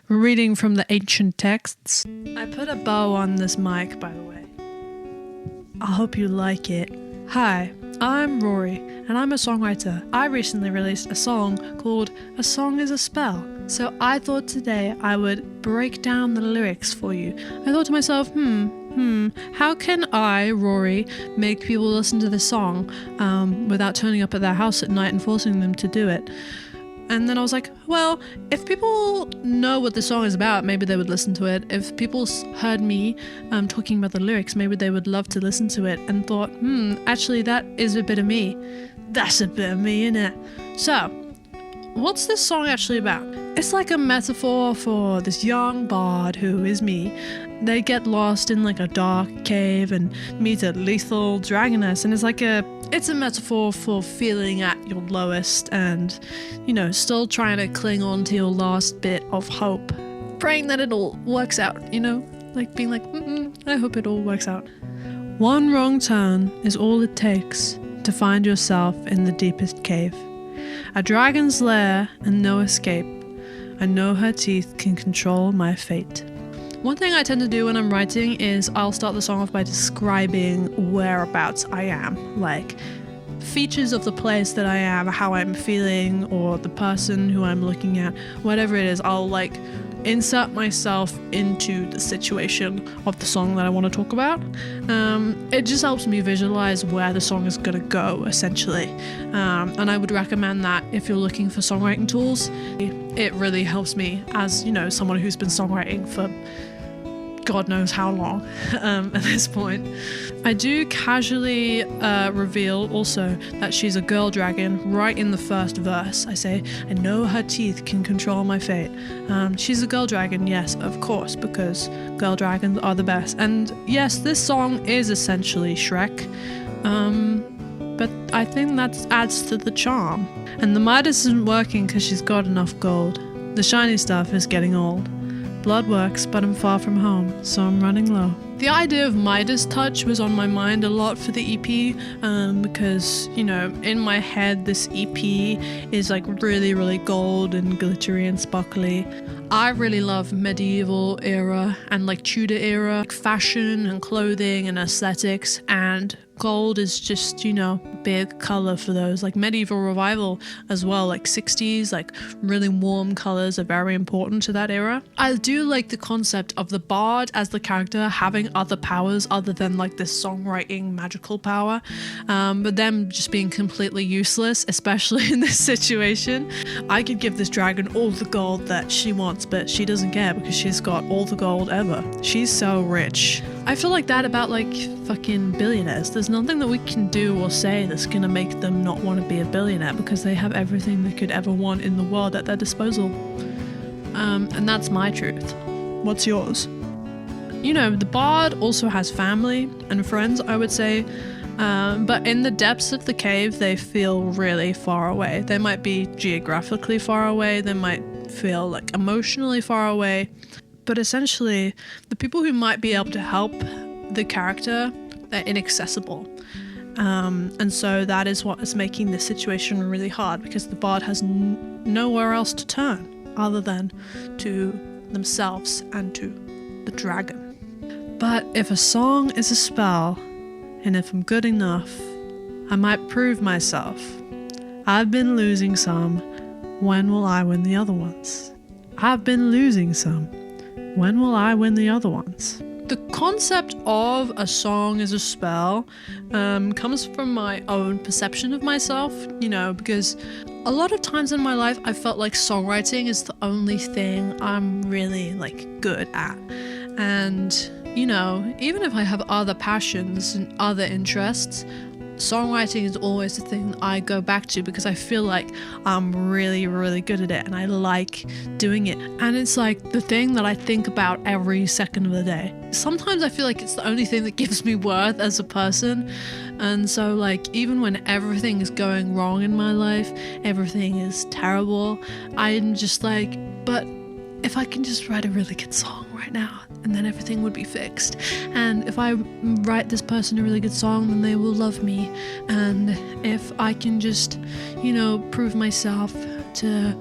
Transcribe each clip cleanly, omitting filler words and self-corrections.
reading from the ancient texts. I put a bow on this mic, by the way. I hope you like it. Hi, I'm Rory, and I'm a songwriter. I recently released a song called A Song is a Spell. So I thought today I would break down the lyrics for you. I thought to myself, how can I, Rory, make people listen to this song without turning up at their house at night and forcing them to do it? And then I was like, well, if people know what the song is about, maybe they would listen to it. If people heard me talking about the lyrics, maybe they would love to listen to it, and thought, actually that is a bit of me. That's a bit of me, innit? So, what's this song actually about? It's like a metaphor for this young bard who is me. They get lost in like a dark cave and meet a lethal dragoness, and it's a metaphor for feeling at your lowest and, still trying to cling on to your last bit of hope. Praying that it all works out, like being like, I hope it all works out. One wrong turn is all it takes to find yourself in the deepest cave. A dragon's lair and no escape. I know her teeth can control my fate. One thing I tend to do when I'm writing is I'll start the song off by describing whereabouts I am, like features of the place that I am, how I'm feeling, or the person who I'm looking at, whatever it is. I'll insert myself into the situation of the song that I want to talk about. It just helps me visualize where the song is going to go, essentially. And I would recommend that if you're looking for songwriting tools. It really helps me as, someone who's been songwriting for God knows how long at this point. I do casually reveal also that she's a girl dragon right in the first verse. I say, I know her teeth can control my fate. She's a girl dragon, yes, of course, because girl dragons are the best. And yes, this song is essentially Shrek, but I think that adds to the charm. And the Midas isn't working because she's got enough gold. The shiny stuff is getting old. Blood works, but I'm far from home, so I'm running low. The idea of Midas touch was on my mind a lot for the EP, because, in my head, this EP is really, really gold and glittery and sparkly. I really love medieval era and Tudor era fashion and clothing and aesthetics, and gold is just, big color for those. Medieval revival as well, 60s, really warm colors are very important to that era. I do like the concept of the bard as the character having other powers other than this songwriting magical power, but them just being completely useless, especially in this situation. I could give this dragon all the gold that she wants, but she doesn't care because she's got all the gold ever. She's so rich. I feel like that about fucking billionaires. There's nothing that we can do or say that's gonna make them not want to be a billionaire because they have everything they could ever want in the world at their disposal. And that's my truth. What's yours? The bard also has family and friends, I would say, but in the depths of the cave, they feel really far away. They might be geographically far away, they might feel emotionally far away, but essentially, the people who might be able to help the character, they're inaccessible. And so that is what is making this situation really hard, because the bard has nowhere else to turn other than to themselves and to the dragon. But if a song is a spell, and if I'm good enough, I might prove myself. I've been losing some, when will I win the other ones? I've been losing some. When will I win the other ones? The concept of a song as a spell comes from my own perception of myself, because a lot of times in my life I felt like songwriting is the only thing I'm really good at. And, even if I have other passions and other interests, songwriting is always the thing I go back to because I feel like I'm really, really good at it and I like doing it. And it's the thing that I think about every second of the day. Sometimes I feel like it's the only thing that gives me worth as a person. And so even when everything is going wrong in my life, everything is terrible, I'm just but if I can just write a really good song right now, and then everything would be fixed. And if I write this person a really good song, then they will love me. And if I can just, prove myself to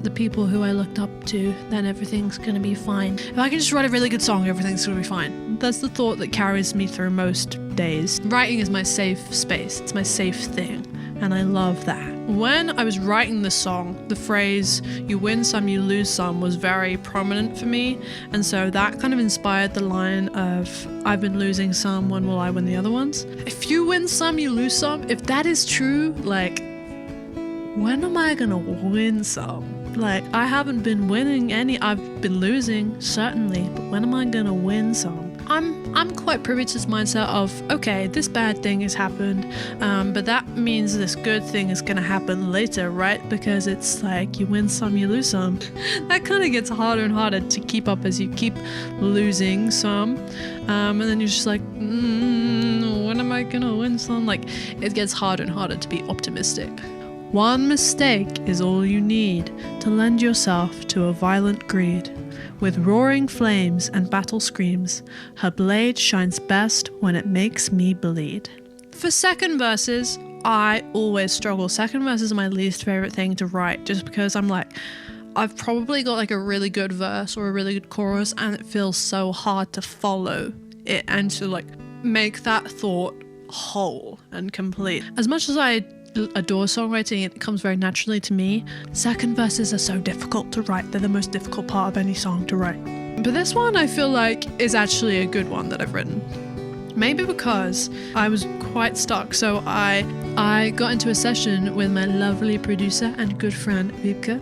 the people who I looked up to, then everything's gonna be fine. If I can just write a really good song, everything's gonna be fine. That's the thought that carries me through most days. Writing is my safe space. It's my safe thing, and I love that. When I was writing this song, the phrase, you win some, you lose some, was very prominent for me. And so that kind of inspired the line of, I've been losing some, when will I win the other ones? If you win some, you lose some. If that is true, like, when am I gonna win some? Like, I haven't been winning any. I've been losing, certainly, but when am I gonna win some? I'm quite privy to this mindset of, okay, this bad thing has happened, but that means this good thing is gonna happen later, right? Because it's like, you win some, you lose some. That kind of gets harder and harder to keep up as you keep losing some, and then you're just like, when am I gonna win some? Like, it gets harder and harder to be optimistic. One mistake is all you need to lend yourself to a violent greed. With roaring flames and battle screams, her blade shines best when it makes me bleed. For second verses, I always struggle. Second verses are my least favorite thing to write, just because I'm like, I've probably got like a really good verse or a really good chorus, and it feels so hard to follow it and to like make that thought whole and complete. As much as I adore songwriting, it comes very naturally to me. Second verses are so difficult to write. They're the most difficult part of any song to write. But this one I feel like is actually a good one that I've written. Maybe because I was quite stuck. So I got into a session with my lovely producer and good friend Vibke.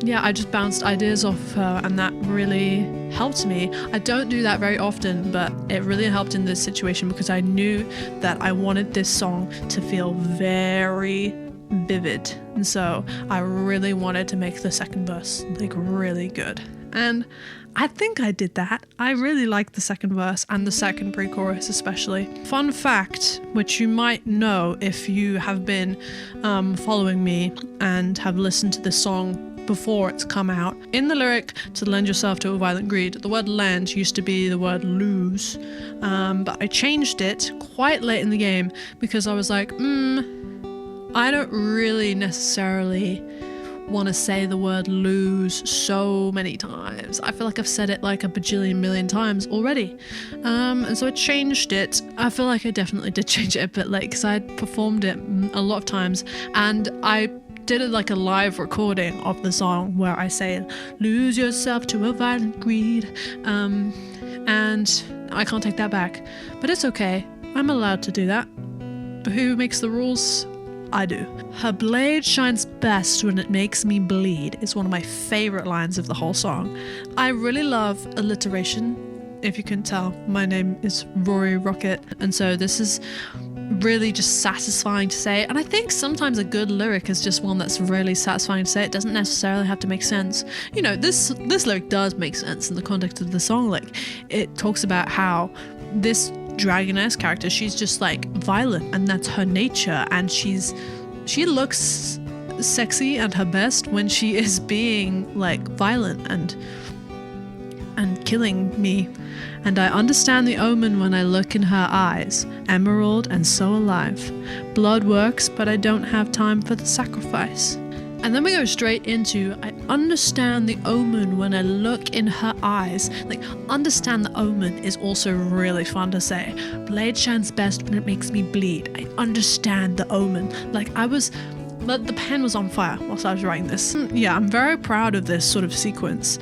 Yeah, I just bounced ideas off of her, and that really helped me. I don't do that very often, but it really helped in this situation because I knew that I wanted this song to feel very vivid. And so I really wanted to make the second verse like really good. And I think I did that. I really liked the second verse and the second pre-chorus especially. Fun fact, which you might know if you have been following me and have listened to this song before it's come out. In the lyric, to lend yourself to a violent greed, the word lend used to be the word lose, but I changed it quite late in the game because I was like, I don't really necessarily want to say the word lose so many times. I feel like I've said it like a bajillion million times already, and so I changed it. I feel like I definitely did change it a bit late because I had performed it a lot of times, and I did it like a live recording of the song where I say lose yourself to a violent greed, and I can't take that back, but it's okay, I'm allowed to do that. But who makes the rules? I do. Her blade shines best when it makes me bleed is one of my favorite lines of the whole song. I really love alliteration. If you can tell, my name is Rory Rockett, and so this is really just satisfying to say. And I think sometimes a good lyric is just one that's really satisfying to say. It doesn't necessarily have to make sense. You know, this lyric does make sense in the context of the song. Like, it talks about how this dragoness character, she's just like violent, and that's her nature, and she looks sexy at her best when she is being like violent and killing me. And I understand the omen when I look in her eyes, emerald and so alive. Blood works, but I don't have time for the sacrifice. And then we go straight into, I understand the omen when I look in her eyes. Like, understand the omen is also really fun to say. Blade shines best when it makes me bleed. I understand the omen. Like, the pen was on fire whilst I was writing this. Yeah, I'm very proud of this sort of sequence.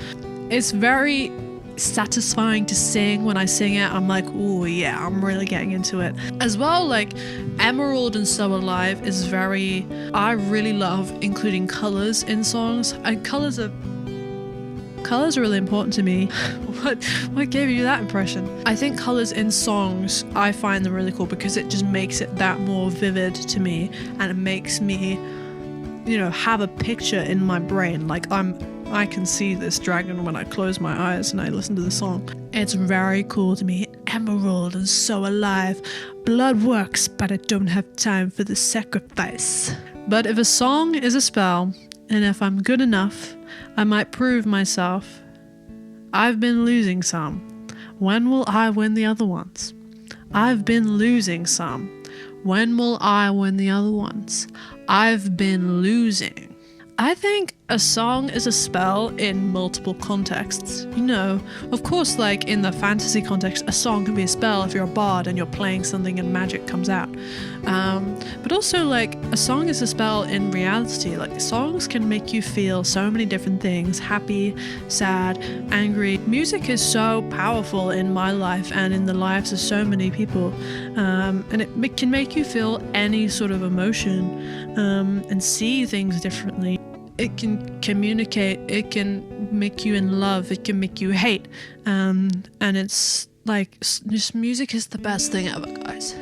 It's very satisfying to sing. When I sing it, I'm like, oh yeah, I'm really getting into it. As well, like, emerald and so alive is very, I really love including colors in songs, and colors are really important to me. What gave you that impression? I think colors in songs, I find them really cool because it just makes it that more vivid to me, and it makes me, you know, have a picture in my brain. Like, I can see this dragon when I close my eyes and I listen to the song. It's very cool to me. Emerald and so alive. Blood works, but I don't have time for the sacrifice. But if a song is a spell, and if I'm good enough, I might prove myself. I've been losing some. When will I win the other ones? I've been losing some. When will I win the other ones? I've been losing. I think a song is a spell in multiple contexts. You know, of course, like in the fantasy context, a song can be a spell if you're a bard and you're playing something and magic comes out. But also, like, a song is a spell in reality. Like, songs can make you feel so many different things: happy, sad, angry. Music is so powerful in my life and in the lives of so many people. And it can make you feel any sort of emotion and see things differently. It can communicate, it can make you in love, it can make you hate. And it's like, just music is the best thing ever, guys.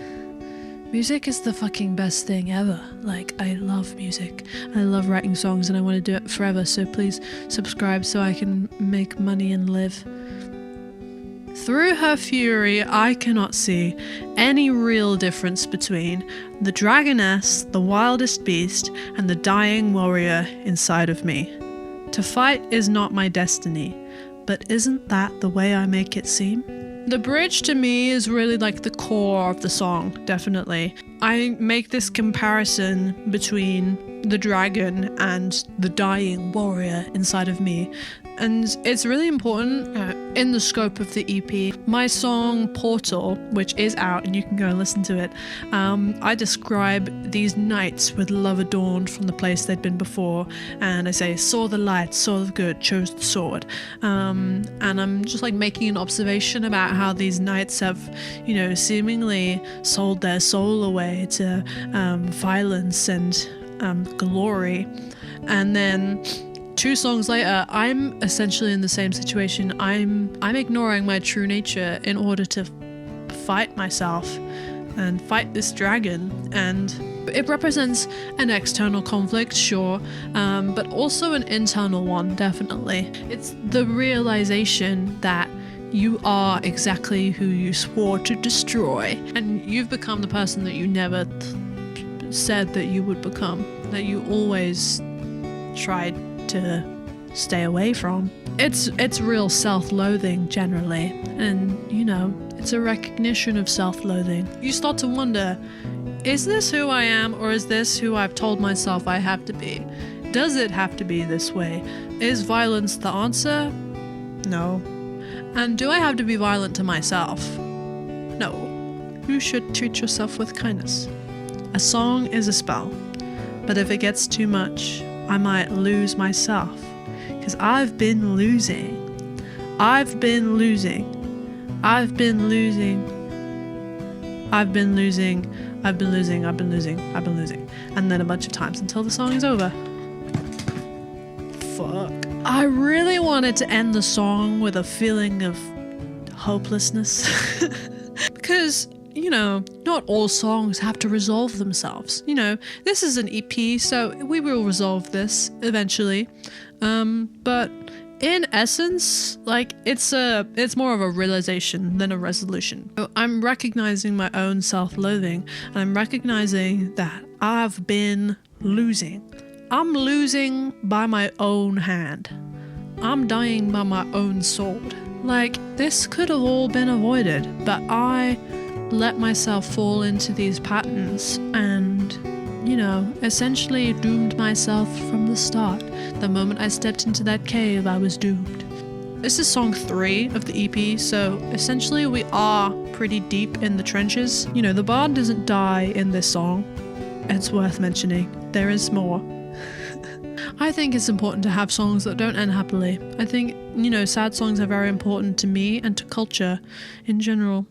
Music is the fucking best thing ever. Like, I love music. I love writing songs and I want to do it forever. So please subscribe so I can make money and live. Through her fury, I cannot see any real difference between the dragoness, the wildest beast, and the dying warrior inside of me. To fight is not my destiny, but isn't that the way I make it seem? The bridge to me is really like the core of the song, definitely. I make this comparison between the dragon and the dying warrior inside of me. And it's really important in the scope of the EP. My song Portal, which is out and you can go and listen to it, I describe these knights with love adorned from the place they'd been before, and I say, saw the light, saw the good, chose the sword. And I'm just like making an observation about how these knights have, you know, seemingly sold their soul away to violence and glory. And then 2 songs later, I'm essentially in the same situation. I'm ignoring my true nature in order to fight myself and fight this dragon. And it represents an external conflict, sure, but also an internal one, definitely. It's the realization that you are exactly who you swore to destroy, and you've become the person that you never said that you would become, that you always tried to stay away from. It's real self-loathing generally, and you know, it's a recognition of self-loathing. You start to wonder, is this who I am, or is this who I've told myself I have to be? Does it have to be this way? Is violence the answer? No. And do I have to be violent to myself? No. You should treat yourself with kindness. A song is a spell, but if it gets too much, I might lose myself, because I've been losing. I've been losing. I've been losing. I've been losing. I've been losing. I've been losing. I've been losing. And then a bunch of times until the song is over. Fuck. I really wanted to end the song with a feeling of hopelessness. Because, you know, not all songs have to resolve themselves. You know, this is an EP, so we will resolve this eventually. But in essence, like, it's more of a realization than a resolution. So I'm recognizing my own self-loathing, and I'm recognizing that I've been losing. I'm losing by my own hand. I'm dying by my own sword. Like, this could have all been avoided, but I let myself fall into these patterns and, you know, essentially doomed myself from the start. The moment I stepped into that cave, I was doomed. This is song 3 of the EP, so essentially we are pretty deep in the trenches. You know, the bard doesn't die in this song. It's worth mentioning. There is more. I think it's important to have songs that don't end happily. I think, you know, sad songs are very important to me and to culture in general.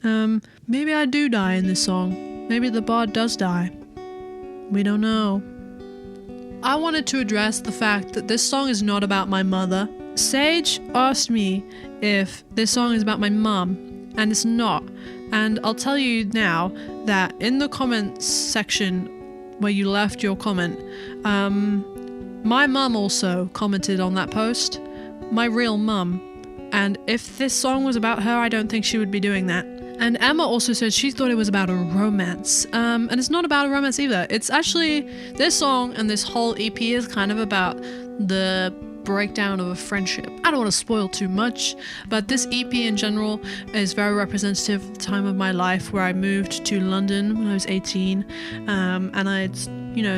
Maybe I do die in this song. Maybe the bard does die. We don't know. I wanted to address the fact that this song is not about my mother. Sage asked me if this song is about my mum, and it's not. And I'll tell you now that in the comments section where you left your comment, my mum also commented on that post. My real mum. And if this song was about her, I don't think she would be doing that. And Emma also said she thought it was about a romance. And it's not about a romance either. It's actually, this song and this whole EP is kind of about the breakdown of a friendship. I don't want to spoil too much, but this EP in general is very representative of the time of my life where I moved to London when I was 18. And I'd,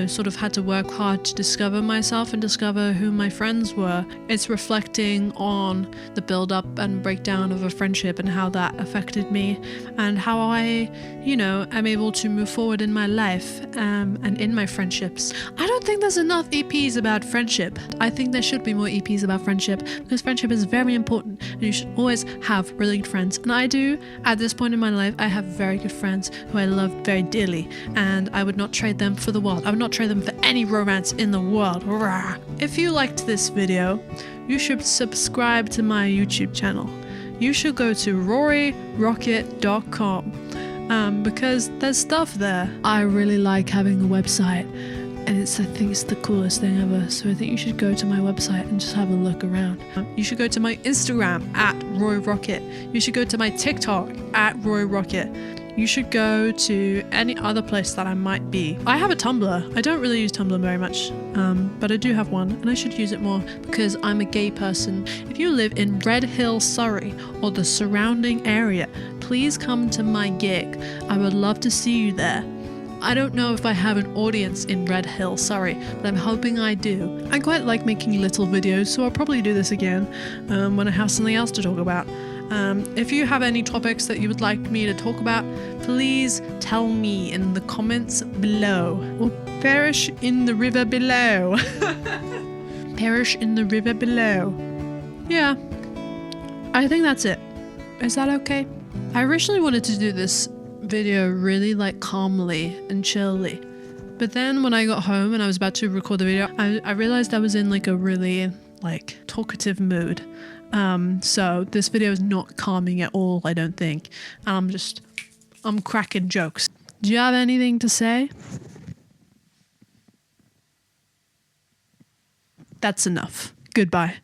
sort of had to work hard to discover myself and discover who my friends were. It's reflecting on the build-up and breakdown of a friendship and how that affected me and how I, am able to move forward in my life and in my friendships. I don't think there's enough EPs about friendship. I think there should be more EPs about friendship because friendship is very important and you should always have really good friends. And I do, at this point in my life, I have very good friends who I love very dearly and I would not trade them for the world. I would not trade them for any romance in the world. Rah. If you liked this video, you should subscribe to my YouTube channel. You should go to roryrockett.com because there's stuff there. I really like having a website and I think it's the coolest thing ever. So I think you should go to my website and just have a look around. You should go to my Instagram at Rory Rockett. You should go to my TikTok at Rory Rockett. You should go to any other place that I might be. I have a Tumblr. I don't really use Tumblr very much, but I do have one and I should use it more because I'm a gay person. If you live in Red Hill, Surrey or the surrounding area, please come to my gig. I would love to see you there. I don't know if I have an audience in Red Hill, Surrey, but I'm hoping I do. I quite like making little videos, so I'll probably do this again when I have something else to talk about. If you have any topics that you would like me to talk about, please tell me in the comments below. Or perish in the river below. Perish in the river below. Yeah, I think that's it. Is that okay? I originally wanted to do this video really calmly and chilly. But then when I got home and I was about to record the video, I realized I was in a really talkative mood. So this video is not calming at all, I don't think. And I'm cracking jokes. Do you have anything to say? That's enough. Goodbye.